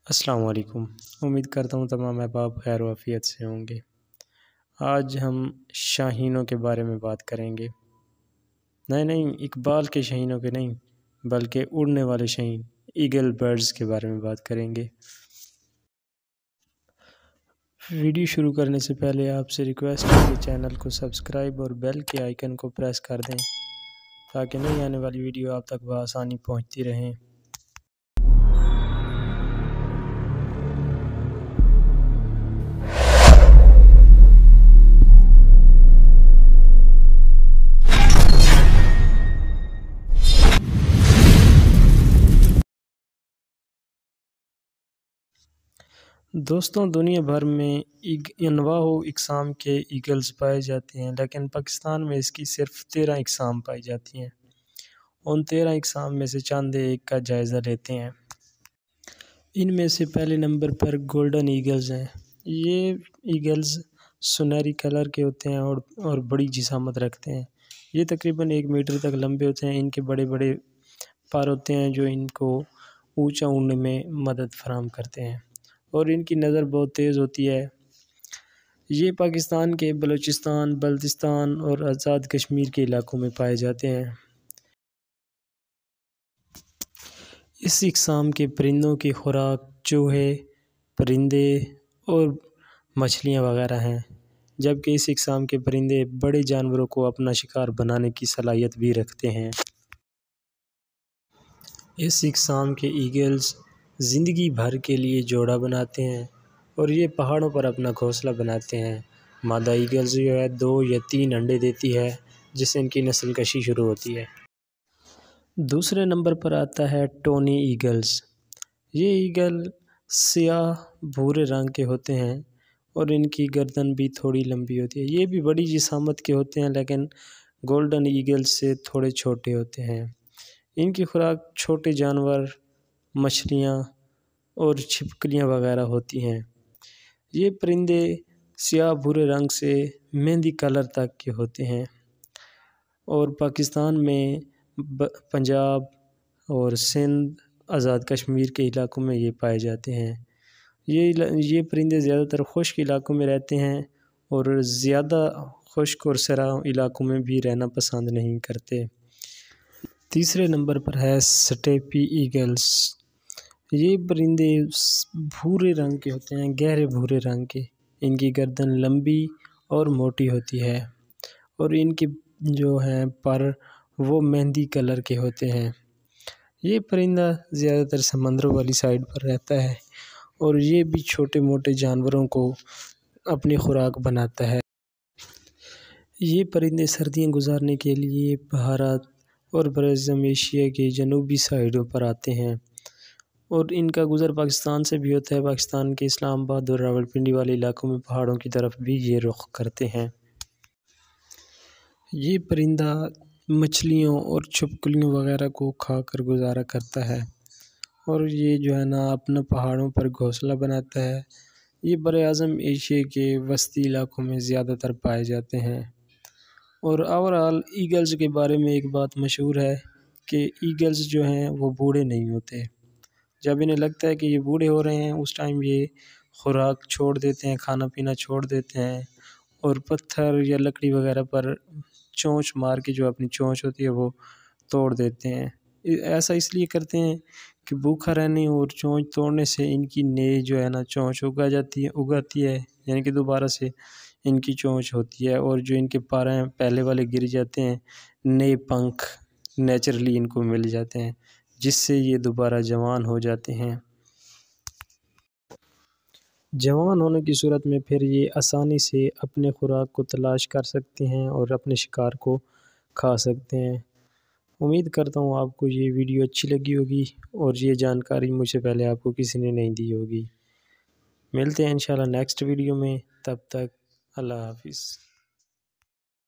السلام علیکم۔ امید کرتا ہوں تمام احباب خیر و عافیت سے ہوں گے۔ آج ہم شاہینوں کے بارے میں بات کریں گے۔ نہیں اقبال کے شاہینوں کے نہیں، بلکہ اڑنے والے شاہین ایگل برڈز کے بارے میں بات کریں گے۔ ویڈیو شروع کرنے سے پہلے آپ سے ریکویسٹ ہے کہ چینل کو سبسکرائب اور بیل کے آئیکن کو پریس کر دیں تاکہ نئی آنے والی ویڈیو آپ تک بآسانی پہنچتی رہیں۔ دوستوں، دنیا بھر میں انواع و اقسام کے ایگلز پائے جاتے ہیں، لیکن پاکستان میں اس کی صرف 13 اقسام پائی جاتی ہیں۔ ان 13 اقسام میں سے چند ایک کا جائزہ لیتے ہیں۔ ان میں سے پہلے نمبر پر گولڈن ایگلز ہیں۔ یہ ایگلز سنہری کلر کے ہوتے ہیں اور بڑی جسامت رکھتے ہیں۔ یہ تقریباً 1 میٹر تک لمبے ہوتے ہیں۔ ان کے بڑے بڑے پر ہوتے ہیں جو ان کو اونچا اڑنے میں مدد فراہم کرتے ہیں، اور ان کی نظر بہت تیز ہوتی ہے۔ یہ پاکستان کے بلوچستان، بلتستان اور آزاد کشمیر کے علاقوں میں پائے جاتے ہیں۔ اس اقسام کے پرندوں کی خوراک چوہے، پرندے اور مچھلیاں وغیرہ ہیں، جبکہ اس اقسام کے پرندے بڑے جانوروں کو اپنا شکار بنانے کی صلاحیت بھی رکھتے ہیں۔ اس اقسام کے ایگلز زندگی بھر کے لیے جوڑا بناتے ہیں اور یہ پہاڑوں پر اپنا گھونسلہ بناتے ہیں۔ مادہ ایگلز جو ہے 2 یا 3 انڈے دیتی ہے، جس سے ان کی نسل کشی شروع ہوتی ہے۔ دوسرے نمبر پر آتا ہے ٹونی ایگلز۔ یہ ایگل سیاہ بھورے رنگ کے ہوتے ہیں اور ان کی گردن بھی تھوڑی لمبی ہوتی ہے۔ یہ بھی بڑی جسامت کے ہوتے ہیں، لیکن گولڈن ایگلز سے تھوڑے چھوٹے ہوتے ہیں۔ ان کی خوراک چھوٹے جانور، مچھلیاں اور چھپکلیاں وغیرہ ہوتی ہیں۔ یہ پرندے سیاہ بھورے رنگ سے مہندی کلر تک کے ہوتے ہیں اور پاکستان میں پنجاب اور سندھ، آزاد کشمیر کے علاقوں میں یہ پائے جاتے ہیں۔ یہ پرندے زیادہ تر خشک علاقوں میں رہتے ہیں اور زیادہ خشک اور سرا علاقوں میں بھی رہنا پسند نہیں کرتے۔ تیسرے نمبر پر ہے سٹیپی ایگلز۔ یہ پرندے بھورے رنگ کے ہوتے ہیں، گہرے بھورے رنگ کے۔ ان کی گردن لمبی اور موٹی ہوتی ہے اور ان کے جو ہیں پر وہ مہندی کلر کے ہوتے ہیں۔ یہ پرندہ زیادہ تر سمندروں والی سائڈ پر رہتا ہے اور یہ بھی چھوٹے موٹے جانوروں کو اپنی خوراک بناتا ہے۔ یہ پرندے سردیاں گزارنے کے لیے بحیرات اور براعظم ایشیا کے جنوبی ساحلوں پر آتے ہیں، اور ان کا گزر پاکستان سے بھی ہوتا ہے۔ پاکستان کے اسلام آباد اور راولپنڈی والے علاقوں میں پہاڑوں کی طرف بھی یہ رخ کرتے ہیں۔ یہ پرندہ مچھلیوں اور چھپکلیوں وغیرہ کو کھا کر گزارا کرتا ہے، اور یہ جو ہے نا اپنا پہاڑوں پر گھونسلہ بناتا ہے۔ یہ براعظم ایشیا کے وسطی علاقوں میں زیادہ تر پائے جاتے ہیں۔ اور اوورآل ایگلز کے بارے میں ایک بات مشہور ہے کہ ایگلز جو ہیں وہ بوڑھے نہیں ہوتے۔ جب انہیں لگتا ہے کہ یہ بوڑھے ہو رہے ہیں، اس ٹائم یہ خوراک چھوڑ دیتے ہیں، کھانا پینا چھوڑ دیتے ہیں اور پتھر یا لکڑی وغیرہ پر چونچ مار کے جو اپنی چونچ ہوتی ہے وہ توڑ دیتے ہیں۔ ایسا اس لیے کرتے ہیں کہ بھوکا رہنے اور چونچ توڑنے سے ان کی نئی جو ہے نا چونچ اگاتی ہے، یعنی کہ دوبارہ سے ان کی چونچ ہوتی ہے، اور جو ان کے پر ہیں پہلے والے گر جاتے ہیں، نئے پنکھ نیچرلی ان کو مل جاتے ہیں، جس سے یہ دوبارہ جوان ہو جاتے ہیں۔ جوان ہونے کی صورت میں پھر یہ آسانی سے اپنے خوراک کو تلاش کر سکتے ہیں اور اپنے شکار کو کھا سکتے ہیں۔ امید کرتا ہوں آپ کو یہ ویڈیو اچھی لگی ہوگی اور یہ جانکاری مجھ سے پہلے آپ کو کسی نے نہیں دی ہوگی۔ ملتے ہیں انشاءاللہ نیکسٹ ویڈیو میں، تب تک اللہ حافظ۔